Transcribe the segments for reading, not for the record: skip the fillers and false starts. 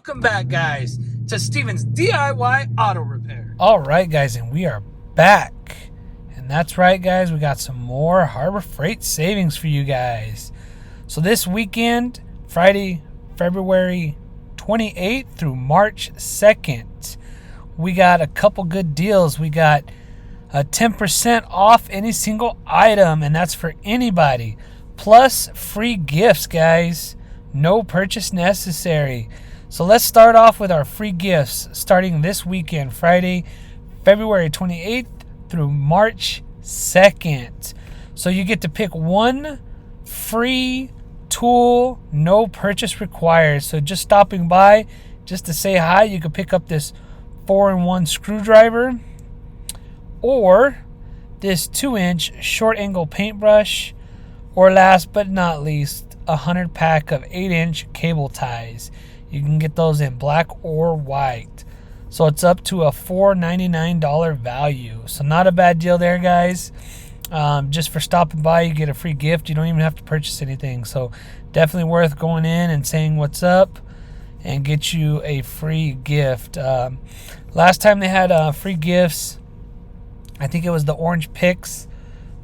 Welcome back, guys, to Steven's DIY Auto Repair. All right, guys, and we are back. And that's right, guys, we got some more Harbor Freight savings for you guys. So this weekend, Friday, February 28th through March 2nd, we got a couple good deals. We got a 10% off any single item, and that's for anybody. Plus free gifts, guys. No purchase necessary. So let's start off with our free gifts starting this weekend, Friday, February 28th through March 2nd. So you get to pick one free tool, no purchase required. So just stopping by just to say hi, you can pick up this 4-in-1 screwdriver or this 2-inch short angle paintbrush, or last but not least, a 100 pack of 8-inch cable ties. You can get those in black or white. So it's up to a $499 value. So not a bad deal there, guys. Just for stopping by, you get a free gift. You don't even have to purchase anything. So definitely worth going in and saying what's up and get you a free gift. Last time they had free gifts, I think it was the orange picks.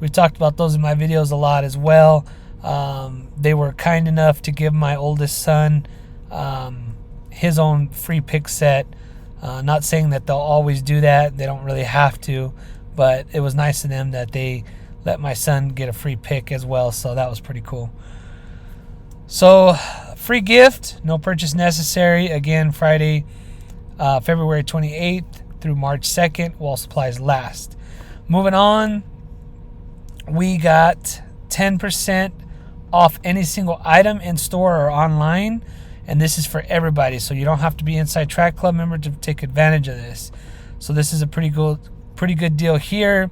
We've talked about those in my videos a lot as well. They were kind enough to give my oldest son his own free pick set. Not saying that they'll always do that. They don't really have to. But it was nice of them that they let my son get a free pick as well. So that was pretty cool. So free gift, no purchase necessary. Again, Friday, February 28th through March 2nd while supplies last. Moving on, we got 10% off any single item in store or online. And this is for everybody. So you don't have to be Inside Track Club member to take advantage of this. So this is a pretty good deal here.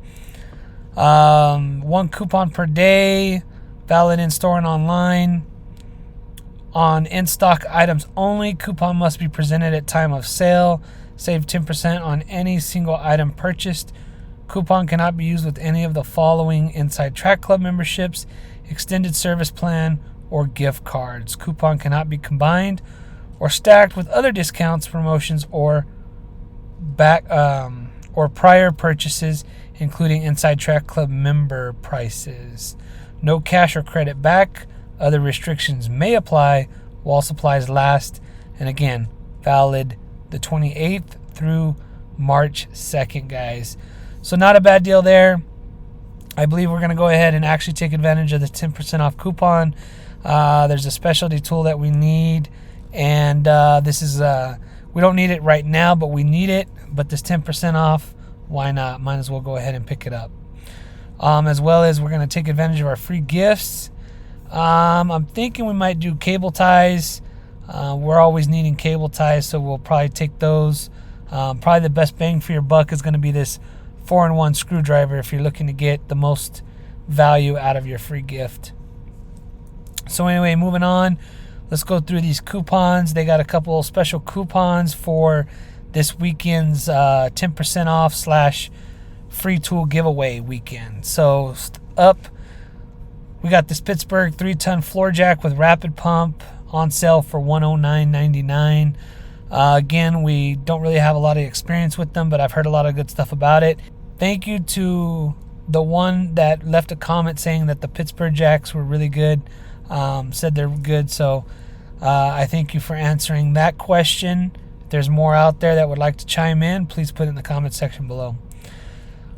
1 coupon per day, valid in store and online. On in-stock items only, coupon must be presented at time of sale. Save 10% on any single item purchased. Coupon cannot be used with any of the following Inside Track Club memberships: extended service plan or gift cards. Coupon cannot be combined or stacked with other discounts, promotions, or prior purchases, including Inside Track Club member prices. No cash or credit back. Other restrictions may apply while supplies last. And again, valid the 28th through March 2nd, guys. So not a bad deal there. I believe we're going to go ahead and actually take advantage of the 10% off coupon. There's a specialty tool that we need, and this is we don't need it right now, but we need it. But this 10% off, why not? Might as well go ahead and pick it up. As well as we're going to take advantage of our free gifts. I'm thinking we might do cable ties. We're always needing cable ties, so we'll probably take those. Probably the best bang for your buck is going to be this 4-in-1 screwdriver if you're looking to get the most value out of your free gift. So anyway, moving on, let's go through these coupons. They got a couple special coupons for this weekend's 10% off / free tool giveaway weekend. So up, we got this Pittsburgh 3-ton floor jack with rapid pump on sale for $109.99. Again, we don't really have a lot of experience with them, but I've heard a lot of good stuff about it. Thank you to the one that left a comment saying that the Pittsburgh jacks were really good. Said they're good, so I thank you for answering that question. If there's more out there that would like to chime in, please put it in the comment section below.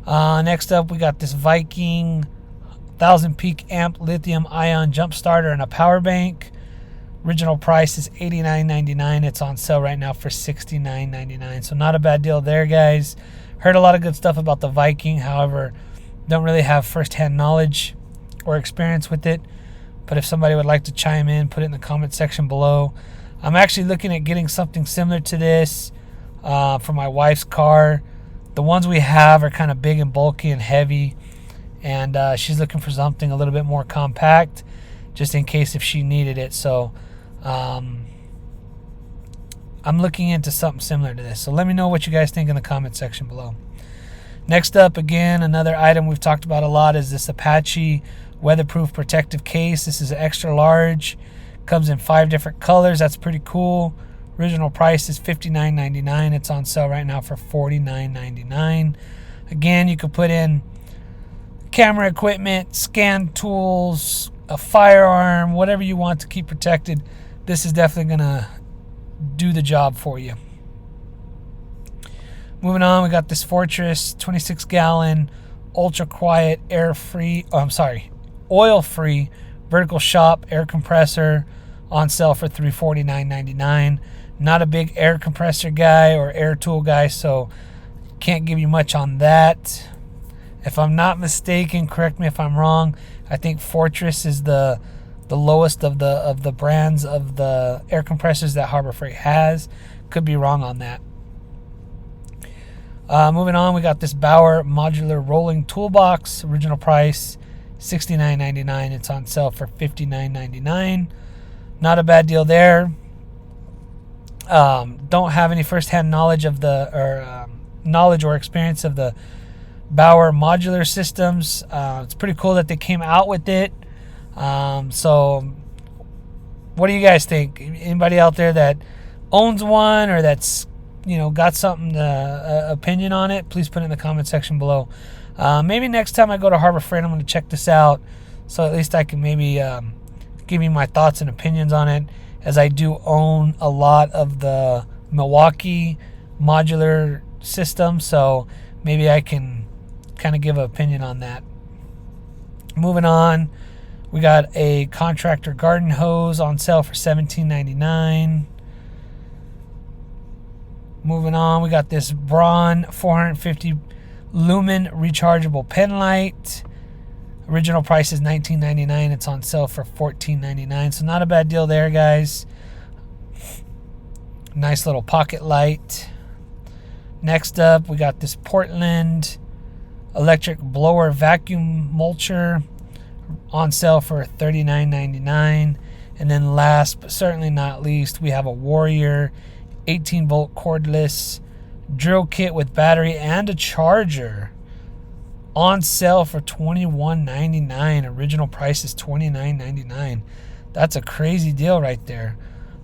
Next up, we got this Viking 1000 peak amp lithium ion jump starter and a power bank. Original price is $89.99. It's on sale right now for $69.99. So not a bad deal there, guys. Heard a lot of good stuff about the Viking. However, don't really have first-hand knowledge or experience with it. But if somebody would like to chime in, put it in the comment section below. I'm actually looking at getting something similar to this for my wife's car. The ones we have are kind of big and bulky and heavy. And she's looking for something a little bit more compact, just in case if she needed it. So I'm looking into something similar to this. So let me know what you guys think in the comment section below. Next up, again, another item we've talked about a lot is this Apache weatherproof protective case. This is extra large. Comes in 5 different colors. That's pretty cool. Original price is $59.99. It's on sale right now for $49.99. Again, you could put in camera equipment, scan tools, a firearm, whatever you want to keep protected. This is definitely going to do the job for you. Moving on, we got this Fortress 26-gallon ultra quiet oil-free vertical shop air compressor on sale for $349.99. Not a big air compressor guy or air tool guy, so can't give you much on that. If I'm not mistaken, correct me if I'm wrong, I think Fortress is the lowest of the brands of the air compressors that Harbor Freight has. Could be wrong on that. Moving on, we got this Bauer modular rolling toolbox. Original price $69.99. It's on sale for $59.99. Not a bad deal there. Don't have any first-hand knowledge of knowledge or experience of the Bauer modular systems. It's pretty cool that they came out with it. So what do you guys think? Anybody out there that owns one or that's got something opinion on it, please put it in the comment section below. Maybe next time I go to Harbor Freight, I'm going to check this out, so at least I can maybe give you my thoughts and opinions on it, as I do own a lot of the Milwaukee modular system, so maybe I can kind of give an opinion on that. Moving on, we got a contractor garden hose on sale for $17.99. Moving on, we got this Braun 450 lumen rechargeable pen light. Original price is $19.99. It's on sale for $14.99. So not a bad deal there, guys. Nice little pocket light. Next up, we got this Portland electric blower vacuum mulcher on sale for $39.99. And then last but certainly not least, we have a Warrior 18-volt cordless drill kit with battery and a charger on sale for $21.99. Original price is $29.99. That's a crazy deal right there.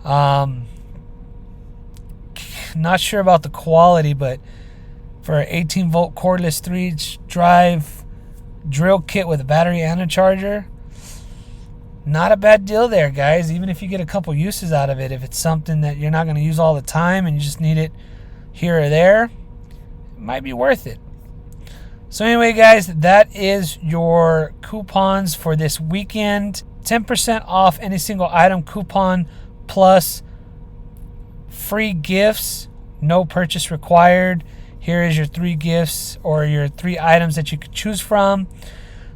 Not sure about the quality, but for an 18-volt cordless 3-drive drill kit with a battery and a charger, not a bad deal there, guys. Even if you get a couple uses out of it, if it's something that you're not going to use all the time and you just need it here or there, it might be worth it. So anyway, guys, that is your coupons for this weekend. 10% off any single item coupon plus free gifts, no purchase required. Here is your 3 gifts or your 3 items that you could choose from.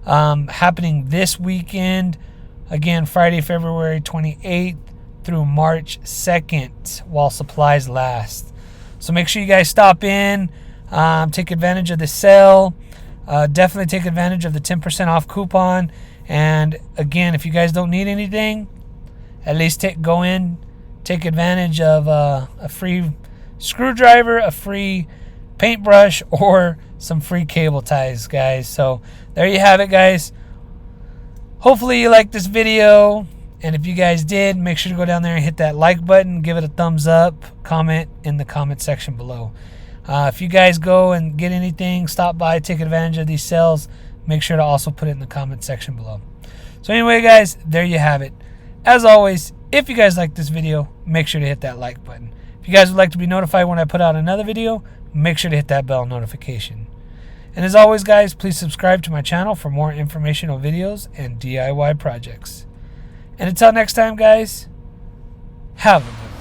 Happening this weekend. Again, Friday, February 28th through March 2nd while supplies last. So make sure you guys stop in, take advantage of the sale. Definitely take advantage of the 10% off coupon. And again, if you guys don't need anything, at least go in, take advantage of a free screwdriver, a free paintbrush, or some free cable ties, guys. So there you have it, guys. Hopefully you liked this video, and if you guys did, make sure to go down there and hit that like button, give it a thumbs up, comment in the comment section below. If you guys go and get anything, stop by, take advantage of these sales, make sure to also put it in the comment section below. So anyway, guys, there you have it. As always, if you guys like this video, make sure to hit that like button. If you guys would like to be notified when I put out another video, make sure to hit that bell notification. And as always, guys, please subscribe to my channel for more informational videos and DIY projects. And until next time, guys, have a good one.